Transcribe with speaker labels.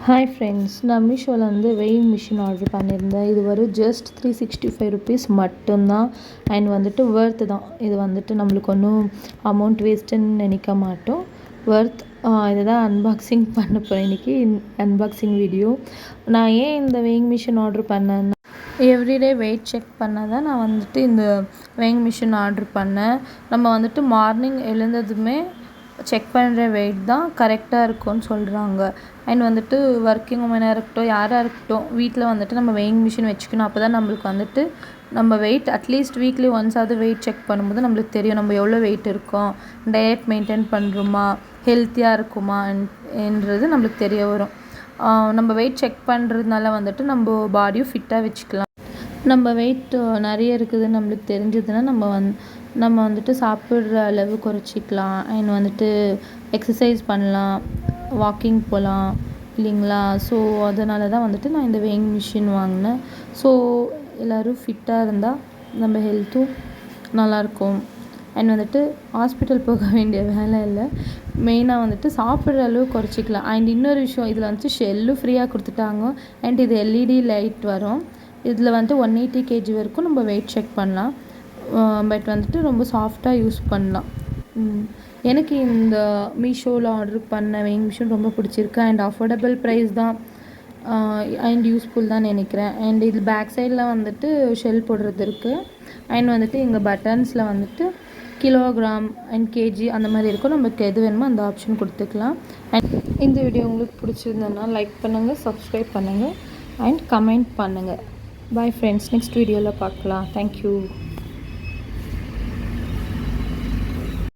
Speaker 1: Hi friends, நான் மீஷோலேருந்து weighing machine order பண்ணியிருந்தேன். இது வரும் ஜஸ்ட் 365 ருபீஸ் மட்டும்தான். அண்ட் வந்துட்டு ஒர்த்து தான். இது வந்துட்டு நம்மளுக்கு ஒன்றும் அமௌண்ட் வேஸ்ட்டுன்னு நினைக்க மாட்டோம். ஒர்த். இதை தான் அன்பாக்சிங் பண்ண போகிறேன் இன்றைக்கி. Unboxing video. நான் ஏன் இந்த வெயிங் மிஷின் ஆர்டர் பண்ணேன்னா, எவ்ரிடே வெயிட் செக் பண்ண தான் நான் வந்துட்டு இந்த வெயிங் மிஷின் ஆர்டர் பண்ணேன். நம்ம வந்துட்டு மார்னிங் எழுந்ததுமே செக் பண்ணுற வெயிட் தான் கரெக்டாக இருக்கும்னு சொல்கிறாங்க. அண்ட் வந்துட்டு ஒர்க்கிங் உமனாக இருக்கட்டும், யாராக இருக்கட்டும், வீட்டில் வந்துட்டு நம்ம வெயிங் மிஷின் வச்சுக்கணும். அப்போ தான் நம்மளுக்கு வந்துட்டு நம்ம வெயிட் அட்லீஸ்ட் வீக்லி ஒன்ஸாவது வெயிட் செக் பண்ணும்போது நம்மளுக்கு தெரியும் நம்ம எவ்வளோ வெயிட் இருக்கோம், டயட் மெயின்டைன் பண்ணுறோமா, ஹெல்த்தியாக இருக்குமா என்றது நம்மளுக்கு தெரிய வரும். நம்ம வெயிட் செக் பண்ணுறதுனால வந்துட்டு நம்ம பாடியும் ஃபிட்டாக வச்சுக்கலாம். நம்ம வெயிட் நிறைய இருக்குதுன்னு நம்மளுக்கு தெரிஞ்சதுன்னா நம்ம வந்துட்டு சாப்பிட்ற அளவு குறைச்சிக்கலாம். அண்ட் வந்துட்டு எக்ஸசைஸ் பண்ணலாம், வாக்கிங் போகலாம் இல்லைங்களா. ஸோ அதனால தான் வந்துட்டு நான் இந்த வெயிங் மிஷின் வாங்கினேன். ஸோ எல்லோரும் ஃபிட்டாக இருந்தால் நம்ம ஹெல்த்தும் நல்லாயிருக்கும். அண்ட் வந்துட்டு ஹாஸ்பிட்டல் போக வேண்டிய வேலை இல்லை. மெயினாக வந்துட்டு சாப்பிட்ற அளவு குறைச்சிக்கலாம். அண்ட் இன்னொரு விஷயம், இதில் வந்துட்டு ஷெல்லும் ஃப்ரீயாக கொடுத்துட்டாங்க. அண்ட் இது எல்இடி லைட் வரும். இதில் வந்துட்டு 180 kg வரைக்கும் நம்ம வெயிட் செக் பண்ணலாம். பட் வந்துட்டு ரொம்ப சாஃப்டாக யூஸ் பண்ணலாம். எனக்கு இந்த மீஷோவில் ஆர்டர் பண்ண வெயிங் மிஷின் ரொம்ப பிடிச்சிருக்கு. அண்ட் அஃபோர்டபுள் ப்ரைஸ் தான். அண்ட் யூஸ்ஃபுல் தான் நினைக்கிறேன். அண்ட் இது பேக் சைடில் வந்துட்டு ஷெல் போடுறது இருக்குது. அண்ட் வந்துட்டு எங்கள் பட்டன்ஸில் வந்துட்டு கிலோகிராம் அண்ட் கேஜி அந்த மாதிரி இருக்கும். நமக்கு எது வேணுமோ அந்த ஆப்ஷன் கொடுத்துக்கலாம். அண்ட் இந்த வீடியோ உங்களுக்கு பிடிச்சிருந்ததுன்னா லைக் பண்ணுங்கள், சப்ஸ்கிரைப் பண்ணுங்கள் அண்ட் கமெண்ட் பண்ணுங்கள். பாய் ஃப்ரெண்ட்ஸ், நெக்ஸ்ட் வீடியோவில் பார்க்கலாம். தேங்க்யூ.